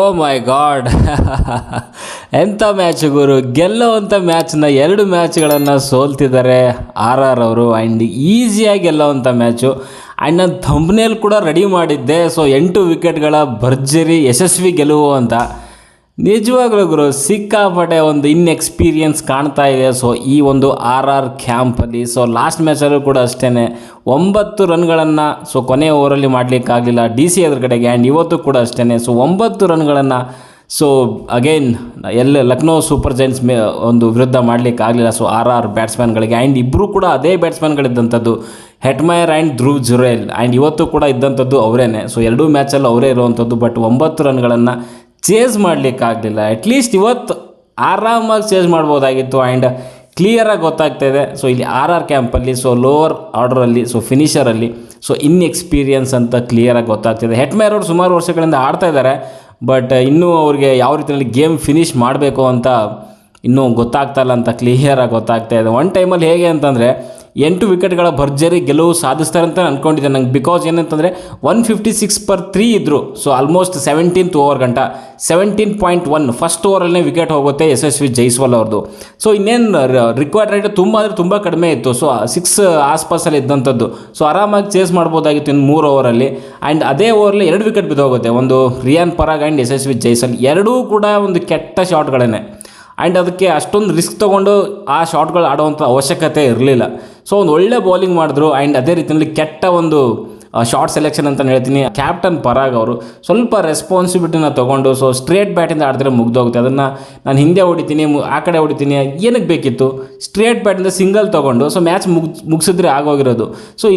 O my god ಎಂಥ match ಗುರು. ಗೆಲ್ಲುವಂಥ ಮ್ಯಾಚ್ನ 2 ಮ್ಯಾಚ್ಗಳನ್ನು ಸೋಲ್ತಿದ್ದಾರೆ ಅವರು. And ಈಸಿಯಾಗಿ ಗೆಲ್ಲುವಂಥ ಮ್ಯಾಚು. ಆ್ಯಂಡ್ ನಾನು ಥಂಬ್ನೇಲ್ ಕೂಡ ರೆಡಿ ಮಾಡಿದ್ದೆ. ಸೊ 8 ವಿಕೆಟ್ಗಳ ಭರ್ಜರಿ ಯಶಸ್ವಿ ಗೆಲುವು ಅಂತ. ನಿಜವಾಗ್ಲೂ ಗುರು ಸಿಕ್ಕಾಪಟ್ಟೆ ಒಂದು ಇನ್ಎಕ್ಸ್ಪೀರಿಯನ್ಸ್ ಕಾಣ್ತಾ ಇದೆ. ಸೊ ಈ ಒಂದು ಕ್ಯಾಂಪಲ್ಲಿ ಲಾಸ್ಟ್ ಮ್ಯಾಚಲ್ಲೂ ಕೂಡ ಅಷ್ಟೇ 9 ರನ್ಗಳನ್ನು ಕೊನೆಯ ಓವರಲ್ಲಿ ಮಾಡಲಿಕ್ಕಾಗಲಿಲ್ಲ DC ಎದುರುಗಡೆಗೆ. ಆ್ಯಂಡ್ ಇವತ್ತು ಕೂಡ ಅಷ್ಟೇ 9 ರನ್ಗಳನ್ನು ಅಗೈನ್ ಲಕ್ನೋ ಸೂಪರ್ ಜೈಂಟ್ಸ್ ಒಂದು ವಿರುದ್ಧ ಮಾಡಲಿಕ್ಕಾಗಲಿಲ್ಲ. ಬ್ಯಾಟ್ಸ್ಮನ್ಗಳಿಗೆ. ಆ್ಯಂಡ್ ಇಬ್ಬರು ಕೂಡ ಅದೇ ಬ್ಯಾಟ್ಸ್ಮನ್ಗಳಿದ್ದಂಥದ್ದು, Hetmyer and Dhruv Jurel. And ಇವತ್ತು ಕೂಡ ಇದ್ದಂಥದ್ದು ಅವರೇನೆ. 2 ಮ್ಯಾಚಲ್ಲಿ ಅವರೇ ಇರುವಂಥದ್ದು. ಬಟ್ 9 ರನ್ಗಳನ್ನು ಚೇಸ್ ಮಾಡಲಿಕ್ಕಾಗಲಿಲ್ಲ. ಅಟ್ಲೀಸ್ಟ್ ಇವತ್ತು ಆರಾಮಾಗಿ ಚೇಸ್ ಮಾಡ್ಬೋದಾಗಿತ್ತು. ಆ್ಯಂಡ್ ಕ್ಲಿಯರಾಗಿ ಗೊತ್ತಾಗ್ತಾ ಇದೆ. ಇಲ್ಲಿ ಕ್ಯಾಂಪಲ್ಲಿ ಲೋವರ್ ಆರ್ಡರಲ್ಲಿ ಫಿನಿಷರಲ್ಲಿ ಇನ್ಎಕ್ಸ್ಪೀರಿಯನ್ಸ್ ಅಂತ ಕ್ಲಿಯರಾಗಿ ಗೊತ್ತಾಗ್ತಿದೆ. ಹೆಟ್ಮೇರ್ ಅವರು ಸುಮಾರು ವರ್ಷಗಳಿಂದ ಆಡ್ತಾ ಇದ್ದಾರೆ. ಬಟ್ ಇನ್ನೂ ಅವ್ರಿಗೆ ಯಾವ ರೀತಿಯಲ್ಲಿ ಗೇಮ್ ಫಿನಿಷ್ ಮಾಡಬೇಕು ಅಂತ ಇನ್ನೂ ಗೊತ್ತಾಗ್ತಾ ಇಲ್ಲ ಅಂತ ಕ್ಲಿಯರಾಗಿ ಗೊತ್ತಾಗ್ತಾ ಇದೆ. ಒನ್ ಟೈಮಲ್ಲಿ ಹೇಗೆ ಅಂತಂದರೆ 8 ವಿಕೆಟ್ಗಳ ಭರ್ಜರಿ ಗೆಲುವು ಸಾಧಿಸ್ತಾರೆ ಅಂತ ಅಂದ್ಕೊಂಡಿದ್ದೆ ನಂಗೆ. ಬಿಕಾಸ್ ಏನಂತಂದರೆ 156 per 3 ಇದ್ದರು. ಆಲ್ಮೋಸ್ಟ್ 17th ಓವರ್ ಗಂಟ 17.1 ಫಸ್ಟ್ ಓವರಲ್ಲೇ ವಿಕೆಟ್ ಹೋಗುತ್ತೆ ಯಶಸ್ವಿ ಜೈಸ್ವಾಲ್ ಅವ್ರದ್ದು. ಇನ್ನೇನು ರಿಕ್ವೈರ್ಡ್ ರೈಟ್ ತುಂಬ ಕಡಿಮೆ ಇತ್ತು. 6 ಆಸ್ಪಾಸಲ್ಲಿ ಇದ್ದಂಥದ್ದು. ಆರಾಮಾಗಿ ಚೇಸ್ ಮಾಡ್ಬೋದಾಗಿತ್ತು ಇನ್ನು 3 ಓವರಲ್ಲಿ. ಆ್ಯಂಡ್ ಅದೇ ಓವರಲ್ಲಿ 2 ವಿಕೆಟ್ ಬಿದ್ದೋಗುತ್ತೆ. ಒಂದು ರಿಯಾನ್ ಪರಾಗ್ ಆ್ಯಂಡ್ ಯಶಸ್ವಿ ಜೈಸ್ವಾಲ್. ಎರಡೂ ಕೂಡ ಒಂದು ಕೆಟ್ಟ ಶಾಟ್ಗಳೇ. ಆ್ಯಂಡ್ ಅದಕ್ಕೆ ಅಷ್ಟೊಂದು ರಿಸ್ಕ್ ತೊಗೊಂಡು ಆ ಶಾಟ್ಗಳು ಆಡುವಂಥ ಅವಶ್ಯಕತೆ ಇರಲಿಲ್ಲ. ಒಂದು ಒಳ್ಳೆ ಬೌಲಿಂಗ್ ಮಾಡಿದ್ರು. ಆ್ಯಂಡ್ ಅದೇ ರೀತಿಯಲ್ಲಿ ಕೆಟ್ಟ ಒಂದು ಶಾರ್ಟ್ ಸೆಲೆಕ್ಷನ್ ಅಂತ ಹೇಳ್ತೀನಿ. ಕ್ಯಾಪ್ಟನ್ ಪರಾಗ್ ಅವರು ಸ್ವಲ್ಪ ರೆಸ್ಪಾನ್ಸಿಬಿಲಿಟಿನ ತೊಗೊಂಡು ಸ್ಟ್ರೇಟ್ ಬ್ಯಾಟಿಂದ ಆಡಿದ್ರೆ ಮುಗ್ದೋಗುತ್ತೆ. ಅದನ್ನು ನಾನು ಹಿಂದೆ ಹೊಡಿತೀನಿ, ಆ ಕಡೆ ಹೊಡಿತೀನಿ, ಏನಕ್ಕೆ ಬೇಕಿತ್ತು? ಸ್ಟ್ರೇಟ್ ಬ್ಯಾಟಿಂದ ಸಿಂಗಲ್ ತೊಗೊಂಡು ಮ್ಯಾಚ್ ಮುಗಿಸಿದ್ರೆ ಆಗೋಗಿರೋದು.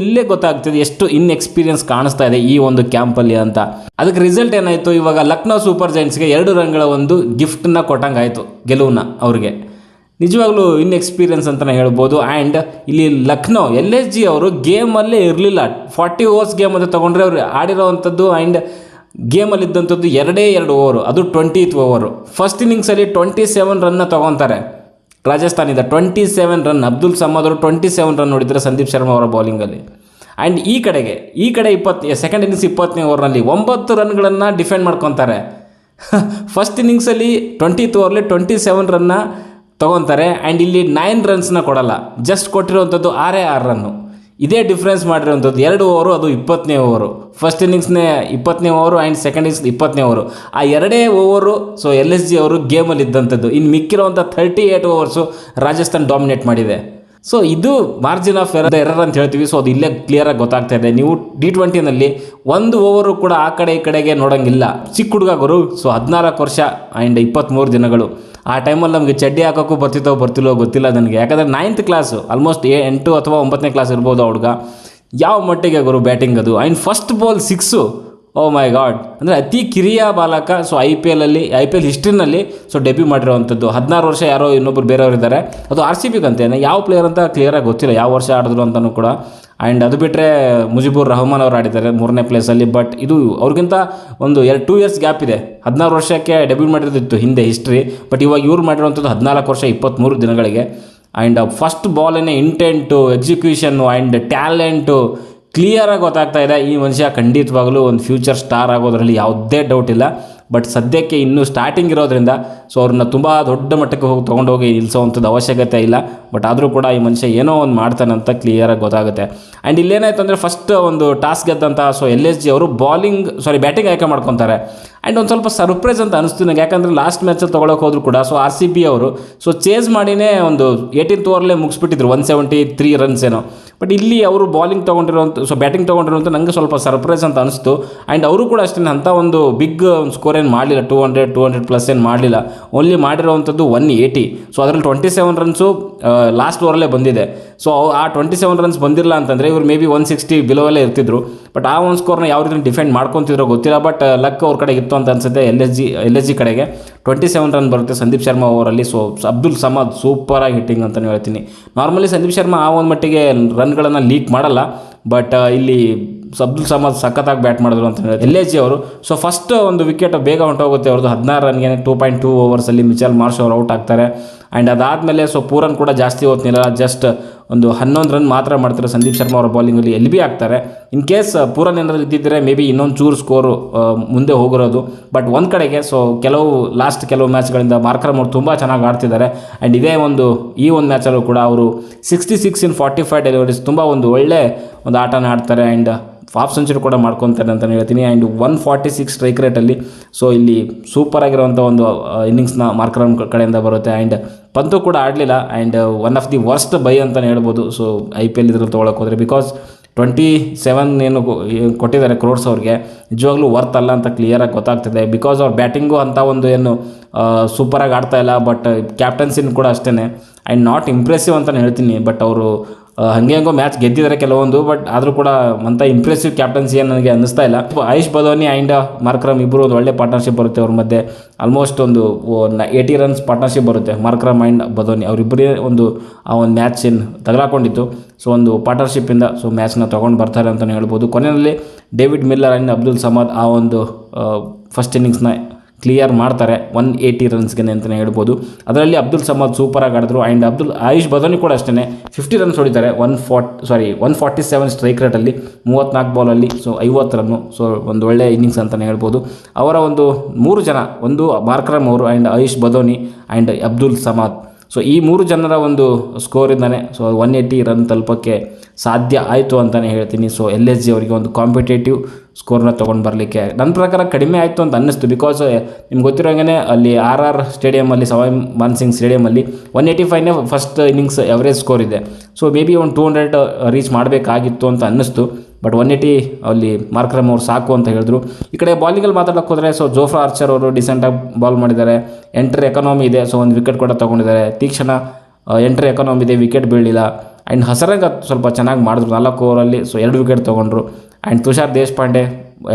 ಇಲ್ಲೇ ಗೊತ್ತಾಗ್ತದೆ ಎಷ್ಟು ಇನ್ಎಕ್ಸ್ಪೀರಿಯನ್ಸ್ ಕಾಣಿಸ್ತಾ ಇದೆ ಈ ಒಂದು ಕ್ಯಾಂಪಲ್ಲಿ ಅಂತ. ಅದಕ್ಕೆ ರಿಸಲ್ಟ್ ಏನಾಯಿತು, ಇವಾಗ ಲಕ್ನೋ ಸೂಪರ್ ಜೈಂಟ್ಸ್ಗೆ 2 ರನ್ಗಳ ಒಂದು ಗಿಫ್ಟನ್ನ ಕೊಟ್ಟಂಗಾಯಿತು ಗೆಲುವನ್ನ ಅವ್ರಿಗೆ. ನಿಜವಾಗ್ಲೂ ಇನ್ಎಕ್ಸ್ಪೀರಿಯನ್ಸ್ ಅಂತಲೇ ಹೇಳ್ಬೋದು. ಆ್ಯಂಡ್ ಇಲ್ಲಿ ಲಕ್ನೋ LSG ಅವರು ಗೇಮಲ್ಲೇ ಇರಲಿಲ್ಲ. 40 ಓವರ್ಸ್ ಗೇಮ್ ಅಂತ ತೊಗೊಂಡ್ರೆ ಅವ್ರು ಆಡಿರೋವಂಥದ್ದು. ಆ್ಯಂಡ್ ಗೇಮಲ್ಲಿದ್ದಂಥದ್ದು 2 ಓವರು, ಅದು 20th ಓವರು. ಫಸ್ಟ್ ಇನ್ನಿಂಗ್ಸಲ್ಲಿ 27 ರನ್ನ ತೊಗೊತಾರೆ ರಾಜಸ್ಥಾನಿಂದ. 27 ರನ್. ಅಬ್ದುಲ್ ಸಮದ್ ಅವರು 27 ರನ್ ನೋಡಿದರೆ ಸಂದೀಪ್ ಶರ್ಮಾ ಅವರ ಬೌಲಿಂಗಲ್ಲಿ. ಆ್ಯಂಡ್ ಈ ಕಡೆ ಸೆಕೆಂಡ್ ಇನ್ನಿಂಗ್ಸ್ 20ನೇ ಓವರ್ನಲ್ಲಿ 9 ರನ್ಗಳನ್ನು ಡಿಫೆಂಡ್ ಮಾಡ್ಕೊತಾರೆ. ಫಸ್ಟ್ ಇನ್ನಿಂಗ್ಸಲ್ಲಿ 20th ಓವರ್ಲಿ 27 ರನ್ನ ತೊಗೊತಾರೆ. ಆ್ಯಂಡ್ ಇಲ್ಲಿ 9 ರನ್ಸ್ನ ಕೊಡಲ್ಲ. ಜಸ್ಟ್ ಕೊಟ್ಟಿರುವಂಥದ್ದು 6 ರನ್ನು. ಇದೇ ಡಿಫ್ರೆನ್ಸ್ ಮಾಡಿರುವಂಥದ್ದು 2 ಓವರು, ಅದು 20ನೇ ಓವರು. ಫಸ್ಟ್ ಇನ್ನಿಂಗ್ಸ್ನೇ 20ನೇ ಓವರು ಆ್ಯಂಡ್ ಸೆಕೆಂಡ್ ಇನ್ನಿಂಗ್ಸ್ 20ನೇ ಓವರು. ಆ 2 ಓವರು LSG ಅವರು ಗೇಮಲ್ಲಿ ಇದ್ದಂಥದ್ದು. ಇನ್ನು ಮಿಕ್ಕಿರುವಂಥ 38 ಓವರ್ಸು ರಾಜಸ್ಥಾನ್ ಡಾಮಿನೇಟ್ ಮಾಡಿದೆ. ಇದು ಮಾರ್ಜಿನ್ ಆಫ್ ಎರರ್ ಅಂತ ಹೇಳ್ತೀವಿ. ಅದು ಇಲ್ಲೇ ಕ್ಲಿಯರಾಗಿ ಗೊತ್ತಾಗ್ತಾ ಇದೆ. ನೀವು T20ನಲ್ಲಿ 1 ಓವರು ಕೂಡ ಆ ಕಡೆ ಈ ಕಡೆಗೆ ನೋಡೋಂಗಿಲ್ಲ. ಚಿಕ್ಕ ಹುಡುಗ ಗುರು. 14 ವರ್ಷ ಆ್ಯಂಡ್ 23 ದಿನಗಳು. ಆ ಟೈಮಲ್ಲಿ ನಮಗೆ ಚಡ್ಡಿ ಹಾಕೋಕ್ಕೂ ಬರ್ತಿಲ್ಲೋ ಗೊತ್ತಿಲ್ಲ ನನಗೆ. ಯಾಕಂದರೆ 9th ಕ್ಲಾಸು, ಆಲ್ಮೋಸ್ಟ್ 8 ಅಥವಾ 9ನೇ ಕ್ಲಾಸ್ ಇರ್ಬೋದು ಆ ಹುಡುಗ. ಯಾವ ಮಟ್ಟಿಗೆ ಗುರು ಬ್ಯಾಟಿಂಗ್ ಅದು. And first ball 6. Oh my god. ಅಂದರೆ ಅತಿ ಕಿರಿಯ ಬಾಲಕ. IPL ಹಿಸ್ಟ್ರಿನಲ್ಲಿ debut ಮಾಡಿರೋವಂಥದ್ದು. 16 ವರ್ಷ ಯಾರೋ ಇನ್ನೊಬ್ಬರು ಬೇರೆಯವರು ಇದ್ದಾರೆ. ಅದು RCB ಅಂತೇನೆ. ಯಾವ ಪ್ಲೇಯರ್ ಅಂತ ಕ್ಲಿಯರಾಗಿ ಗೊತ್ತಿಲ್ಲ, ಯಾವ ವರ್ಷ ಆಡಿದ್ರು ಅಂತಲೂ ಕೂಡ. ಆ್ಯಂಡ್ ಅದು ಬಿಟ್ಟರೆ ಮುಜಿಬುರ್ ರಹಮಾನ್ ಅವರು ಆಡಿದ್ದಾರೆ 3ನೇ ಪ್ಲೇಸಲ್ಲಿ. ಬಟ್ ಇದು ಅವ್ರಿಗಿಂತ ಒಂದು 2 ಇಯರ್ಸ್ ಗ್ಯಾಪ್ ಇದೆ. 16 ವರ್ಷಕ್ಕೆ ಡೆಬ್ಯೂ ಮಾಡಿರೋದಿತ್ತು ಹಿಂದೆ ಹಿಸ್ಟ್ರಿ. ಬಟ್ ಇವಾಗ ಇವ್ರು ಮಾಡಿರೋವಂಥದ್ದು 14 ವರ್ಷ 23 ದಿನಗಳಿಗೆ. And first ಬಾಲನ್ನೇ ಇಂಟೆಂಟು, execution and talent ಕ್ಲಿಯರಾಗಿ ಗೊತ್ತಾಗ್ತಾ ಇದೆ. ಈ ಮನುಷ್ಯ ಖಂಡಿತವಾಗಲೂ ಒಂದು ಫ್ಯೂಚರ್ ಸ್ಟಾರ್ ಆಗೋದ್ರಲ್ಲಿ ಯಾವುದೇ ಡೌಟ್ ಇಲ್ಲ. ಬಟ್ ಸದ್ಯಕ್ಕೆ ಇನ್ನೂ ಸ್ಟಾರ್ಟಿಂಗ್ ಇರೋದ್ರಿಂದ ಅವ್ರನ್ನ ತುಂಬ ದೊಡ್ಡ ಮಟ್ಟಕ್ಕೆ ತೊಗೊಂಡೋಗಿ ನಿಲ್ಲಿಸೋವಂಥದ್ದು ಅವಶ್ಯಕತೆ ಇಲ್ಲ. ಬಟ್ ಆದರೂ ಕೂಡ ಈ ಮನುಷ್ಯ ಏನೋ ಒಂದು ಮಾಡ್ತಾನೆ ಅಂತ ಕ್ಲಿಯರಾಗಿ ಗೊತ್ತಾಗುತ್ತೆ. ಆ್ಯಂಡ್ ಇಲ್ಲೇನಾಯ್ತು ಅಂದರೆ ಫಸ್ಟ್ ಒಂದು ಟಾಸ್ ಗೆದ್ದಂಥ LSG ಅವರು ಬ್ಯಾಟಿಂಗ್ ಆಯ್ಕೆ ಮಾಡ್ಕೊತಾರೆ. ಆ್ಯಂಡ್ ಒಂದು ಸ್ವಲ್ಪ ಸರ್ಪ್ರೈಸ್ ಅಂತ ಅನಿಸ್ತು ನನಗೆ. ಯಾಕಂದರೆ ಲಾಸ್ಟ್ ಮ್ಯಾಚಲ್ಲಿ ತೊಗೊಳಕ್ಕೆ ಹೋದ್ರು ಕೂಡ RCB ಅವರು ಚೇಸ್ ಮಾಡಿನೇ ಒಂದು 18th ಓವರ್ಲೇ ಮುಗಿಸ್ಬಿಟ್ಟಿದ್ರು 173 ರನ್ಸ್ ಏನೋ. ಬಟ್ ಇಲ್ಲಿ ಅವರು ಬ್ಯಾಟಿಂಗ್ ತೊಗೊಂಡಿರುವಂಥ ನನಗೆ ಸ್ವಲ್ಪ ಸರ್ಪ್ರೈಸ್ ಅಂತ ಅನಿಸ್ತು. ಆ್ಯಂಡ್ ಅವರು ಕೂಡ ಅಷ್ಟೇ ಅಂಥ ಒಂದು ಬಿಗ್ ಸ್ಕೋರ್ ಏನು ಮಾಡಲಿಲ್ಲ. 200 ಪ್ಲಸ್ ಏನು ಮಾಡಲಿಲ್ಲ. ಓನ್ಲಿ ಮಾಡಿರೋವಂಥದ್ದು 180. ಅದರಲ್ಲಿ 27 ರನ್ಸು ಲಾಸ್ಟ್ ಓವರಲ್ಲೇ ಬಂದಿದೆ. ಆ 27 ರನ್ಸ್ ಬಂದಿರಲ್ಲ ಅಂತಂದರೆ ಇವರು ಮೇ ಬಿ 160 ಬಿಲೋವಲ್ಲೇ ಇರ್ತಿದ್ರು. ಬಟ್ ಆ ಒಂದು ಸ್ಕೋರ್ನ ಯಾವ ರೀತಿ ಡಿಫೆಂಡ್ ಮಾಡ್ಕೊತಿದ್ರೋ ಗೊತ್ತಿಲ್ಲ. ಬಟ್ ಲಕ್ ಅವ್ರ ಕಡೆ ಇತ್ತು ಅಂತ ಅನಿಸುತ್ತೆ. LSG ಕಡೆಗೆ 27 ರನ್ ಬರುತ್ತೆ ಸಂದೀಪ್ ಶರ್ಮಾ ಓವರಲ್ಲಿ. ಅಬ್ದುಲ್ ಸಮದ್ ಸೂಪರಾಗಿ ಹಿಟ್ಟಿಂಗ್ ಅಂತಲೇ ಹೇಳ್ತೀನಿ. ನಾರ್ಮಲಿ ಸಂದೀಪ್ ಶರ್ಮಾ ಆ ಒಂದು ಮಟ್ಟಿಗೆ ರನ್ಗಳನ್ನು ಲೀಕ್ ಮಾಡಲ್ಲ. ಬಟ್ ಇಲ್ಲಿ ಅಬ್ದುಲ್ ಸಮದ್ ಸಖತ್ತಾಗಿ ಬ್ಯಾಟ್ ಮಾಡಿದ್ರು ಅಂತ ಹೇಳಿ LSG ಅವರು. ಫಸ್ಟ್ ಒಂದು ವಿಕೆಟ್ ಬೇಗ ಹೊಂಟೋಗುತ್ತೆ ಅವ್ರದ್ದು. 16 ರನ್ಗೆ 2.2 ಓವರ್ಸಲ್ಲಿ ಮಿಚೆಲ್ ಮಾರ್ಷ್ ಅವರು ಔಟ್ ಆಗ್ತಾರೆ. ಆ್ಯಂಡ್ ಅದಾದಮೇಲೆ ಸೊ ಪೂರನ್ ಕೂಡ ಜಾಸ್ತಿ ಹೊತ್ತು ಜಸ್ಟ್ ಒಂದು 11 ರನ್ ಮಾತ್ರ ಮಾಡ್ತಾರೆ ಸಂದೀಪ್ ಶರ್ಮಾ ಅವರ ಬೌಲಿಂಗಲ್ಲಿ LB ಆಗ್ತಾರೆ. ಇನ್ ಕೇಸ್ ಪೂರನ್ ಏನಾದರೂ ಇದ್ದಿದ್ದರೆ ಮೇ ಬಿ ಇನ್ನೊಂದು ಚೂರು ಸ್ಕೋರು ಮುಂದೆ ಹೋಗಿರೋದು. ಬಟ್ ಒಂದು ಕಡೆಗೆ ಸೊ ಕೆಲವು ಮ್ಯಾಚ್ಗಳಿಂದ ಮಾರ್ಕರಮ್ ಅವರು ತುಂಬ ಚೆನ್ನಾಗಿ ಆಡ್ತಿದ್ದಾರೆ. ಆ್ಯಂಡ್ ಈ ಒಂದು ಮ್ಯಾಚಲ್ಲೂ ಕೂಡ ಅವರು 66 in 45 ಡೆಲಿವರೀಸ್ ತುಂಬ ಒಂದು ಒಳ್ಳೆ ಒಂದು ಆಟನ ಆಡ್ತಾರೆ. ಆ್ಯಂಡ್ ಹಾಫ್ ಸೆಂಚುರಿ ಕೂಡ ಮಾಡ್ಕೊತಾರೆ ಅಂತಲೇ ಹೇಳ್ತೀನಿ. ಆ್ಯಂಡ್ 146 ಸ್ಟ್ರೈಕ್ ರೇಟಲ್ಲಿ ಸೊ ಇಲ್ಲಿ ಸೂಪರ್ ಆಗಿರುವಂಥ ಒಂದು ಇನ್ನಿಂಗ್ಸ್ನ ಮಾರ್ಕರಮ್ ಕಡೆಯಿಂದ ಬರುತ್ತೆ. ಆ್ಯಂಡ್ ಪಂತು ಕೂಡ ಆಡಲಿಲ್ಲ. And one of the worst by ಅಂತಲೇ ಹೇಳ್ಬೋದು. ಸೊ IPL ಇದ್ರಲ್ಲಿ ತೊಗೊಳಕ್ಕೆ ಹೋದರೆ ಬಿಕಾಸ್ 27 ಏನು ಕೊಟ್ಟಿದ್ದಾರೆ ಕ್ರೋರ್ಸ್ ಅವ್ರಿಗೆ ನಿಜವಾಗ್ಲೂ ವರ್ತ್ ಅಲ್ಲ ಅಂತ ಕ್ಲಿಯರಾಗಿ ಗೊತ್ತಾಗ್ತಿದೆ. ಬಿಕಾಸ್ ಅವ್ರ ಬ್ಯಾಟಿಂಗು ಅಂತ ಒಂದು ಏನು ಸೂಪರಾಗಿ ಆಡ್ತಾ ಇಲ್ಲ. ಬಟ್ ಕ್ಯಾಪ್ಟನ್ಸಿನ ಕೂಡ ಅಷ್ಟೇ ಆ್ಯಂಡ್ ನಾಟ್ ಇಂಪ್ರೆಸಿವ್ ಅಂತಲೇ ಹೇಳ್ತೀನಿ. ಬಟ್ ಅವರು ಹಂಗೋ ಮ್ಯಾಚ್ ಗೆದ್ದಿದ್ದಾರೆ ಕೆಲವೊಂದು. ಬಟ್ ಆದರೂ ಕೂಡ ಅಂಥ ಇಂಪ್ರೆಸಿವ್ ಕ್ಯಾಪ್ಟನ್ಸಿ ಏನು ನನಗೆ ಅನ್ನಿಸ್ತಾ ಇಲ್ಲ. ಆಯುಷ್ ಬದೋನಿ ಆ್ಯಂಡ್ ಮಾರ್ಕರಮ್ ಇಬ್ಬರು ಒಂದು ಒಳ್ಳೆ ಪಾರ್ಟ್ನರ್ಶಿಪ್ ಬರುತ್ತೆ ಅವ್ರ ಮಧ್ಯೆ. ಆಲ್ಮೋಸ್ಟ್ ಒಂದು 80 ರನ್ಸ್ ಪಾರ್ಟ್ನರ್ಶಿಪ್ ಬರುತ್ತೆ ಮಾರ್ಕರಮ್ ಆ್ಯಂಡ್ ಬದೋನಿ ಅವರಿಬ್ಬರೇ ಒಂದು ಮ್ಯಾಚ್ ಏನು ತಗಲಾಕೊಂಡಿತ್ತು. ಸೊ ಒಂದು ಪಾರ್ಟ್ನರ್ಶಿಪ್ಪಿಂದ ಸೊ ಮ್ಯಾಚ್ನ ತೊಗೊಂಡು ಬರ್ತಾರೆ ಅಂತಲೇ ಹೇಳ್ಬೋದು. ಕೊನೆಯಲ್ಲಿ David Miller and Abdul Samad ಆ ಒಂದು ಫಸ್ಟ್ ಇನ್ನಿಂಗ್ಸ್ನ ಕ್ಲಿಯರ್ ಮಾಡ್ತಾರೆ 180 ರನ್ಸ್ಗೆ ಅಂತಲೇ ಹೇಳ್ಬೋದು. ಅದರಲ್ಲಿ ಅಬ್ದುಲ್ ಸಮದ್ ಸೂಪರಾಗಿ ಆಡಿದ್ರು. ಆ್ಯಂಡ್ ಆಯುಷ್ ಬದೋನಿ ಕೂಡ ಅಷ್ಟೇ 50 ರನ್ಸ್ ಹೊಡಿತಾರೆ 147 ಸ್ಟ್ರೈಕ್ ರೇಟಲ್ಲಿ 34 ಬಾಲಲ್ಲಿ. So 50 run. ಸೊ ಒಂದು ಒಳ್ಳೆಯ ಇನ್ನಿಂಗ್ಸ್ ಅಂತಲೇ ಹೇಳ್ಬೋದು. ಅವರ ಒಂದು 3 ಜನ, ಒಂದು ಮಾರ್ಕರಮ್ ಅವರು and AYUSH Badoni and Abdul Samad, so ಈ 3 ಜನರ ಒಂದು ಸ್ಕೋರಿಂದನೇ ಸೊ 180 ರನ್ ತಲುಪೋಕ್ಕೆ ಸಾಧ್ಯ ಆಯಿತು ಅಂತಲೇ ಹೇಳ್ತೀನಿ. ಸೊ LSG ಅವರಿಗೆ ಒಂದು ಕಾಂಪಿಟೇಟಿವ್ ಸ್ಕೋರ್ನ ತೊಗೊಂಡು ಬರಲಿಕ್ಕೆ ನನ್ನ ಪ್ರಕಾರ ಕಡಿಮೆ ಆಯಿತು ಅಂತ ಅನ್ನಿಸ್ತು. ಬಿಕಾಸ್ ನಿಮ್ಗೆ ಗೊತ್ತಿರೋ ಹಾಗೆ ಅಲ್ಲಿ RR ಸ್ಟೇಡಿಯಮಲ್ಲಿ ಸವಾಯ್ ಮಾನ್ಸಿಂಗ್ ಸ್ಟೇಡಿಯಮಲ್ಲಿ 185ನೇ ಫಸ್ಟ್ ಇನ್ನಿಂಗ್ಸ್ ಎವರೇಜ್ ಸ್ಕೋರ್ ಇದೆ. ಸೊ ಮೇ ಬಿ ಒಂದು 200 ರೀಚ್ ಮಾಡಬೇಕಾಗಿತ್ತು ಅಂತ ಅನ್ನಿಸ್ತು. ಬಟ್ 180 ಅಲ್ಲಿ ಮಾರ್ಕರಮ್ ಅವರು ಸಾಕು ಅಂತ ಹೇಳಿದ್ರು. ಈ ಕಡೆ ಬಾಲಿಂಗಲ್ಲಿ ಮಾತಾಡೋಕ್ಕೆ ಹೋದರೆ ಸೊ ಜೋಫ್ರಾ ಆರ್ಚರ್ ಅವರು ಡಿಸೆಂಟಾಗಿ ಬಾಲ್ ಮಾಡಿದ್ದಾರೆ. ಎಂಟ್ರ್ ಎಕಾನಮಿ ಇದೆ. ಸೊ ಒಂದು ವಿಕೆಟ್ ಕೂಡ ತೊಗೊಂಡಿದ್ದಾರೆ. ತೀಕ್ಷಣ ಎಂಟ್ರ್ ಎಕಾನಮಿ ಇದೆ, ವಿಕೆಟ್ ಬೀಳಿಲ್ಲ. ಆ್ಯಂಡ್ ಹಸರಂಗ ಸ್ವಲ್ಪ ಚೆನ್ನಾಗಿ ಮಾಡಿದ್ರು 4 ಓವರಲ್ಲಿ. ಸೊ 2 ವಿಕೆಟ್ ತೊಗೊಂಡ್ರು. ಆ್ಯಂಡ್ ತುಷಾರ್ ದೇಶಪಾಂಡೆ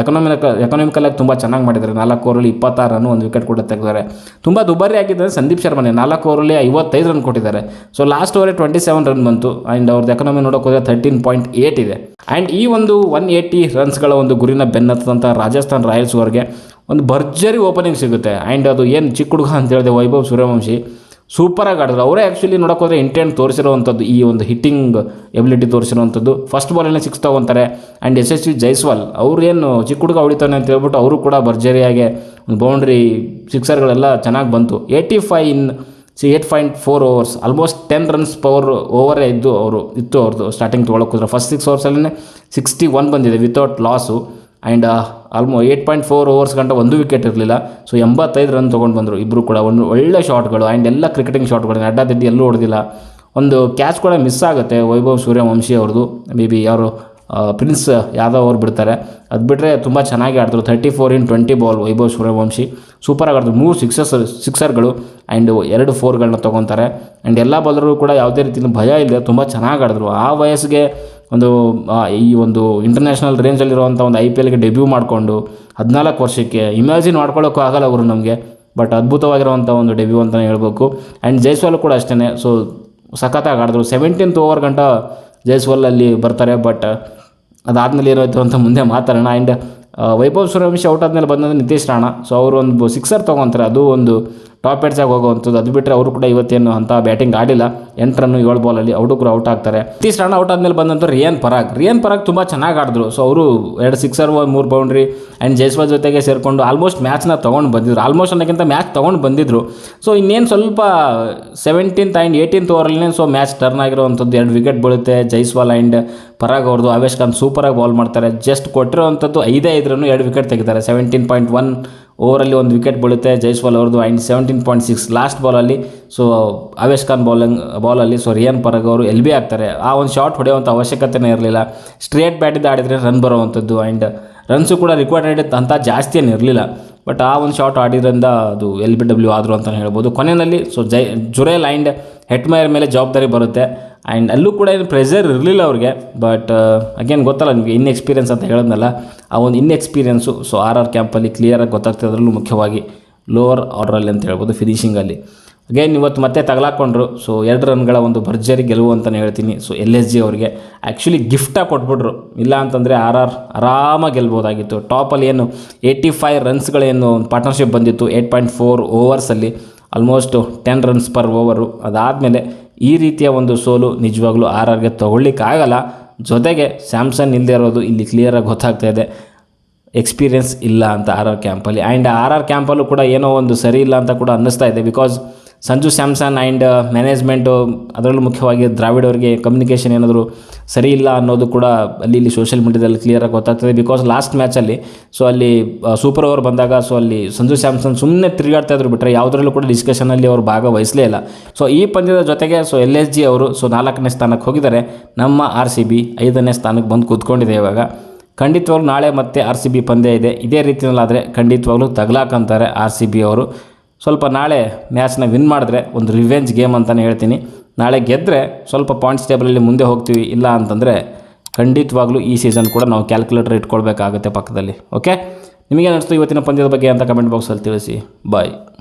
ಎಕನಾಮಿಕಲಾಗಿ ತುಂಬ ಚೆನ್ನಾಗಿ ಮಾಡಿದ್ದಾರೆ. 4 ಓವರಲ್ಲಿ 26 ರನ್, ಒಂದು ವಿಕೆಟ್ ಕೂಡ ತೆಗೆದಿದ್ದಾರೆ. ತುಂಬ ದುಬಾರಿ ಆಗಿದ್ದಾರೆ ಸಂದೀಪ್ ಶರ್ಮನೇ. 4 ಓವರಲ್ಲಿ 55 ರನ್ ಕೊಟ್ಟಿದ್ದಾರೆ. ಸೊ ಲಾಸ್ಟ್ ಓವರೇ 27 ರನ್ ಬಂತು. ಆ್ಯಂಡ್ ಅವ್ರದ್ದು ಎಕನಾಮಿ ನೋಡೋಕೆ ಹೋದರೆ 13.8 ಇದೆ. ಆ್ಯಂಡ್ ಈ ಒಂದು 180 ರನ್ಸ್ಗಳ ಒಂದು ಗುರಿನ ಬೆನ್ನತ್ತಂಥ ರಾಜಸ್ಥಾನ್ ರಾಯಲ್ಸ್ ಅವರಿಗೆ ಒಂದು ಭರ್ಜರಿ ಓಪನಿಂಗ್ ಸಿಗುತ್ತೆ. ಆ್ಯಂಡ್ ಅದು ಏನು ಚಿಕ್ಕ ಹುಡುಗ ಅಂತ ಹೇಳಿದೆ ವೈಭವ್ ಸೂರ್ಯವಂಶಿ ಸೂಪರಾಗಿ ಆಡಿದ್ರು. ಅವರೇ ಆ್ಯಕ್ಚುಲಿ ನೋಡೋಕೆ ಹೋದರೆ ಇಂಟೆಂಟ್ ತೋರಿಸಿರುವಂಥದ್ದು, ಈ ಒಂದು ಹಿಟ್ಟಿಂಗ್ ಎಬಿಲಿಟಿ ತೋರಿಸಿರುವಂಥದ್ದು. ಫಸ್ಟ್ ಬಾಲಲ್ಲಿ 6 ತೊಗೊತಾರೆ. ಆ್ಯಂಡ್ ಯಶಸ್ವಿ ಜೈಸ್ವಾಲ್ ಅವ್ರೇನು ಚಿಕ್ಕ ಹುಡುಗ ಹೊಡಿತಾನೆ ಅಂತ ಹೇಳ್ಬಿಟ್ಟು ಅವರು ಕೂಡ ಭರ್ಜರಿಯಾಗಿ ಒಂದು ಬೌಂಡ್ರಿ ಸಿಕ್ಸರ್ಗಳೆಲ್ಲ ಚೆನ್ನಾಗಿ ಬಂತು. 85 in 8.4 overs, almost 10 runs power ಓವರೇ ಇತ್ತು ಅವ್ರದ್ದು ಸ್ಟಾರ್ಟಿಂಗ್ ತೊಗೊಳಕ್ಕೆ ಹೋದ್ರೆ. ಫಸ್ಟ್ 6 ಓವರ್ಸಲ್ಲೇ 61 ಬಂದಿದೆ ವಿತೌಟ್ ಲಾಸು. ಆ್ಯಂಡ್ 8.4 ಓವರ್ಸ್ ಗಂಟ ಒಂದು ವಿಕೆಟ್ ಇರಲಿಲ್ಲ. ಸೊ 85 ರನ್ ತೊಗೊಂಡು ಬಂದರು ಇಬ್ಬರು ಕೂಡ. ಒಂದು ಒಳ್ಳೆ ಶಾಟ್ಗಳು ಆ್ಯಂಡ್ ಎಲ್ಲ ಕ್ರಿಕೆಟಿಂಗ್ ಶಾಟ್ಗಳು, ಅಡ್ಡಾದಿಡ್ಡಿ ಎಲ್ಲೂ ಹೊಡೆದಿಲ್ಲ. ಒಂದು ಕ್ಯಾಚ್ ಕೂಡ ಮಿಸ್ ಆಗುತ್ತೆ ವೈಭವ್ ಸೂರ್ಯವಂಶಿ ಅವ್ರದ್ದು. ಮೇ ಬಿ ಯಾರು ಪ್ರಿನ್ಸ್ ಯಾದವ್ ಅವ್ರು ಬಿಡ್ತಾರೆ. ಅದು ಬಿಟ್ಟರೆ ತುಂಬ ಚೆನ್ನಾಗಿ ಆಡಿದ್ರು. 34 in 20 ಬಾಲ್ ವೈಭವ್ ಸೂರ್ಯವಂಶಿ ಸೂಪರಾಗಿ ಆಡಿದ್ರು. 3 ಸಿಕ್ಸರ್ಗಳು ಆ್ಯಂಡ್ 2 4ಗಳನ್ನ ತೊಗೊತಾರೆ. ಆ್ಯಂಡ್ ಎಲ್ಲ ಬಾಲರು ಕೂಡ ಯಾವುದೇ ರೀತಿಯ ಭಯ ಇಲ್ಲದೆ ತುಂಬ ಚೆನ್ನಾಗಿ ಆಡಿದ್ರು. ಆ ವಯಸ್ಸಿಗೆ ಈ ಒಂದು ಇಂಟರ್ನ್ಯಾಷನಲ್ ರೇಂಜಲ್ಲಿರುವಂಥ ಒಂದು IPLಗೆ ಡೆಬ್ಯೂ ಮಾಡಿಕೊಂಡು 14 ವರ್ಷಕ್ಕೆ ಇಮ್ಯಾಜಿನ್ ಮಾಡ್ಕೊಳ್ಳೋಕ್ಕೂ ಆಗಲ್ಲ ಅವರು ನಮಗೆ. ಬಟ್ ಅದ್ಭುತವಾಗಿರುವಂಥ ಒಂದು ಡೆಬ್ಯೂ ಅಂತಲೇ ಹೇಳ್ಬೇಕು. ಆ್ಯಂಡ್ ಜೈಸ್ವಾಲ್ ಕೂಡ ಅಷ್ಟೇ. ಸೊ ಸಖತ್ತಾಗಿ ಆಡಿದ್ರು. 17th ಓವರ್ ಗಂಟ ಜೈಸ್ವಾಲಲ್ಲಿ ಬರ್ತಾರೆ. ಬಟ್ ಅದಾದಮೇಲೆ ಏನಾಯಿತು ಅಂತ ಮುಂದೆ ಮಾತಾಡೋಣ. ಆ್ಯಂಡ್ ವೈಭವ್ ಸೂರ್ಯವಂಶಿ ಔಟ್ ಆದಮೇಲೆ ಬಂದಂದರೆ ನಿತೀಶ್ ರಾಣಾ. ಸೊ ಅವರು ಒಂದು ಸಿಕ್ಸರ್ ತೊಗೊತಾರೆ. ಅದು ಒಂದು ಟಾಪ್ ಎಡ್ಜಾಗಿ ಹೋಗುವಂಥದ್ದು. ಅದು ಬಿಟ್ಟರೆ ಅವರು ಕೂಡ ಇವತ್ತೇನು ಅಂತ ಬ್ಯಾಟಿಂಗ್ ಆಡಿಲ್ಲ. 8 ರನ್ 7 ಬಾಲಲ್ಲಿ ಅವರು ಕೂಡ ಔಟ್ ಆಗ್ತಾರೆ. ನಿತೀಶ್ ರಾಣಾ ಔಟ್ ಆದಮೇಲೆ ಬಂದಂಥ ರಿಯಾನ್ ಪರಾಗ್ ತುಂಬ ಚೆನ್ನಾಗಿ ಆಡಿದ್ರು. ಸೊ ಅವರು 2 ಸಿಕ್ಸರ್ 3 ಬೌಂಡ್ರಿ ಆ್ಯಂಡ್ ಜೈಸ್ವಾಲ್ ಜೊತೆಗೆ ಸೇರಿಕೊಂಡು ಆಲ್ಮೋಸ್ಟ್ ಮ್ಯಾಚ್ನ ತೊಗೊಂಡು ಬಂದಿದ್ರು. ಆಲ್ಮೋಸ್ಟ್ ಅನ್ನೋಕ್ಕಿಂತ ಮ್ಯಾಚ್ ತೊಗೊಂಡು ಬಂದಿದ್ರು. ಸೊ ಇನ್ನೇನು ಸ್ವಲ್ಪ 17th ಆ್ಯಂಡ್ 18th ಓವರಲ್ಲೇ ಸೊ ಮ್ಯಾಚ್ ಟರ್ನ್ ಆಗಿರೋವಂಥದ್ದು. 2 ವಿಕೆಟ್ ಬೀಳುತ್ತೆ. ಜೈಸ್ವಾಲ್ ಆ್ಯಂಡ್ ಪರಾಗ್ ಅವ್ರದ್ದು. ಆವೇಶ್ ಖಾನ್ ಸೂಪರಾಗಿ ಬಾಲ್ ಮಾಡ್ತಾರೆ. ಜಸ್ಟ್ ಕೊಟ್ಟಿರೋವಂಥದ್ದು 5 ರನ್ನು 2 ವಿಕೆಟ್ ತೆಗಿತಾರೆ. 17.1 ಓವರಲ್ಲಿ 1 ವಿಕೆಟ್ ಬೀಳುತ್ತೆ ಜೈಸ್ವಾಲ್ ಅವ್ರದ್ದು. ಆ್ಯಂಡ್ 17.6 ಲಾಸ್ಟ್ ಬಾಲಲ್ಲಿ ಸೊ ಆವೇಶ್ ಖಾನ್ ಬಾಲಲ್ಲಿ ಸೊ ರಿಯಾನ್ ಪರಾಗ್ ಅವರು LB ಆಗ್ತಾರೆ. ಆ ಒಂದು ಶಾಟ್ ಹೊಡೆಯುವಂಥ ಅವಶ್ಯಕತೆನೇ ಇರಲಿಲ್ಲ. ಸ್ಟ್ರೇಟ್ ಬ್ಯಾಟಿಂದ ಆಡಿದರೆ ರನ್ ಬರೋವಂಥದ್ದು. ಆ್ಯಂಡ್ ರನ್ಸು ಕೂಡ ರಿಕ್ವೈರ್ಡ್ ಅಂತ ಜಾಸ್ತಿ ಏನು ಇರಲಿಲ್ಲ. ಬಟ್ ಆ ಒಂದು ಶಾಟ್ ಆಡಿದ್ರಿಂದ ಅದು LBW ಆದರು ಅಂತಲೇ ಹೇಳ್ಬೋದು. ಕೊನೆಯಲ್ಲಿ ಸೊ ಜುರೇಲ್ ಆ್ಯಂಡ್ ಹೆಟ್ಮೈರ್ ಮೇಲೆ ಜವಾಬ್ದಾರಿ ಬರುತ್ತೆ. ಆ್ಯಂಡ್ ಅಲ್ಲೂ ಕೂಡ ಏನು ಪ್ರೆಷರ್ ಇರಲಿಲ್ಲ ಅವ್ರಿಗೆ. ಬಟ್ ಅಗೇನ್ ಗೊತ್ತಲ್ಲ ನಿಮಗೆ ಇನ್ಎಕ್ಸ್ಪೀರಿಯನ್ಸ್ ಅಂತ ಹೇಳಿದ್ನಲ್ಲ, ಆ ಒಂದು ಇನ್ಎಕ್ಸ್ಪೀರಿಯನ್ಸು ಸೊ RR ಕ್ಯಾಂಪಲ್ಲಿ ಕ್ಲಿಯರಾಗಿ ಗೊತ್ತಾಗ್ತದೆ. ಅದರಲ್ಲೂ ಮುಖ್ಯವಾಗಿ ಲೋವರ್ ಆರ್ಡ್ರಲ್ಲಿ ಅಂತ ಹೇಳ್ಬೋದು, ಫಿನಿಷಿಂಗಲ್ಲಿ ಅಗೇನ್ ಇವತ್ತು ಮತ್ತೆ ತಗಲಾಕೊಂಡ್ರು. ಸೊ 2 ರನ್ಗಳ ಒಂದು ಭರ್ಜರಿ ಗೆಲುವು ಅಂತಲೇ ಹೇಳ್ತೀನಿ. ಸೊ LSG ಅವರಿಗೆ ಆ್ಯಕ್ಚುಲಿ ಗಿಫ್ಟಾಗಿ ಕೊಟ್ಬಿಟ್ರು. ಇಲ್ಲ ಅಂತಂದರೆ RR ಆರಾಮಾಗಿ ಗೆಲ್ಬೋದಾಗಿತ್ತು. ಟಾಪಲ್ಲಿ ಏನು 85 ರನ್ಸ್ಗಳೇನು ಪಾರ್ಟ್ನರ್ಶಿಪ್ ಬಂದಿತ್ತು 8.4 ಓವರ್ಸಲ್ಲಿ, ಆಲ್ಮೋಸ್ಟ್ 10 ರನ್ಸ್ ಪರ್ ಓವರು. ಅದಾದಮೇಲೆ ಈ ರೀತಿಯ ಒಂದು ಸೋಲು ನಿಜವಾಗ್ಲೂ RRಗೆ ತೊಗೊಳ್ಳಿಕ್ಕಾಗಲ್ಲ. ಜೊತೆಗೆ ಸ್ಯಾಮ್ಸನ್ ಇಲ್ಲದೆ ಇರೋದು ಇಲ್ಲಿ ಕ್ಲಿಯರಾಗಿ ಗೊತ್ತಾಗ್ತಾ ಇದೆ, ಎಕ್ಸ್ಪೀರಿಯೆನ್ಸ್ ಇಲ್ಲ ಅಂತ RR ಕ್ಯಾಂಪಲ್ಲಿ. ಆ್ಯಂಡ್ RR ಕ್ಯಾಂಪಲ್ಲೂ ಕೂಡ ಏನೋ ಒಂದು ಸರಿ ಇಲ್ಲ ಅಂತ ಕೂಡ ಅನ್ನಿಸ್ತಾ ಇದೆ. Because Sanju Samson and management, ಅದರಲ್ಲೂ ಮುಖ್ಯವಾಗಿ ದ್ರಾವಿಡ್ ಅವರಿಗೆ ಕಮ್ಯುನಿಕೇಷನ್ ಏನಾದರೂ ಸರಿ ಇಲ್ಲ ಅನ್ನೋದು ಕೂಡ ಅಲ್ಲಿ ಸೋಷಿಯಲ್ ಮೀಡಿಯಾದಲ್ಲಿ ಕ್ಲಿಯರಾಗಿ ಗೊತ್ತಾಗ್ತದೆ. ಬಿಕಾಸ್ ಲಾಸ್ಟ್ ಮ್ಯಾಚಲ್ಲಿ ಸೊ ಅಲ್ಲಿ ಸೂಪರ್ ಓವರ್ ಬಂದಾಗ ಸೊ ಅಲ್ಲಿ ಸಂಜು ಸ್ಯಾಮ್ಸನ್ ಸುಮ್ಮನೆ ತಿರುಗಾಡ್ತಾ ಇದ್ರು ಬಿಟ್ಟರೆ ಯಾವುದರಲ್ಲೂ ಕೂಡ ಡಿಸ್ಕಷನಲ್ಲಿ ಅವರು ಭಾಗವಹಿಸಲೇ ಇಲ್ಲ. ಸೊ ಈ ಪಂದ್ಯದ ಜೊತೆಗೆ ಸೊ LSG ಅವರು ಸೊ 4ನೇ ಸ್ಥಾನಕ್ಕೆ ಹೋಗಿದ್ದಾರೆ. ನಮ್ಮ RCB 5ನೇ ಸ್ಥಾನಕ್ಕೆ ಬಂದು ಕೂತ್ಕೊಂಡಿದೆ. ಇವಾಗ ಖಂಡಿತವಾಗ್ಲೂ ನಾಳೆ ಮತ್ತೆ RCB ಪಂದ್ಯ ಇದೆ. ಇದೇ ರೀತಿಯಲ್ಲಾದರೆ ಖಂಡಿತವಾಗ್ಲೂ ತಗ್ಲಾಕಂತಾರೆ RCB ಅವರು. ಸ್ವಲ್ಪ ನಾಳೆ ಮ್ಯಾಚ್ನ ವಿನ್ ಮಾಡಿದ್ರೆ ಒಂದು ರಿವೆಂಜ್ ಗೇಮ್ ಅಂತಲೇ ಹೇಳ್ತೀನಿ. ನಾಳೆ ಗೆದ್ದರೆ ಸ್ವಲ್ಪ ಪಾಯಿಂಟ್ಸ್ ಟೇಬಲಲ್ಲಿ ಮುಂದೆ ಹೋಗ್ತೀವಿ, ಇಲ್ಲ ಅಂತಂದರೆ ಖಂಡಿತವಾಗ್ಲೂ ಈ ಸೀಸನ್ ಕೂಡ ನಾವು ಕ್ಯಾಲ್ಕುಲೇಟರ್ ಇಟ್ಕೊಳ್ಬೇಕಾಗುತ್ತೆ ಪಕ್ಕದಲ್ಲಿ. ಓಕೆ, ನಿಮಗೇನು ಅನಿಸ್ತು ಇವತ್ತಿನ ಪಂದ್ಯದ ಬಗ್ಗೆ ಅಂತ ಕಮೆಂಟ್ ಬಾಕ್ಸಲ್ಲಿ ತಿಳಿಸಿ. ಬಾಯ್.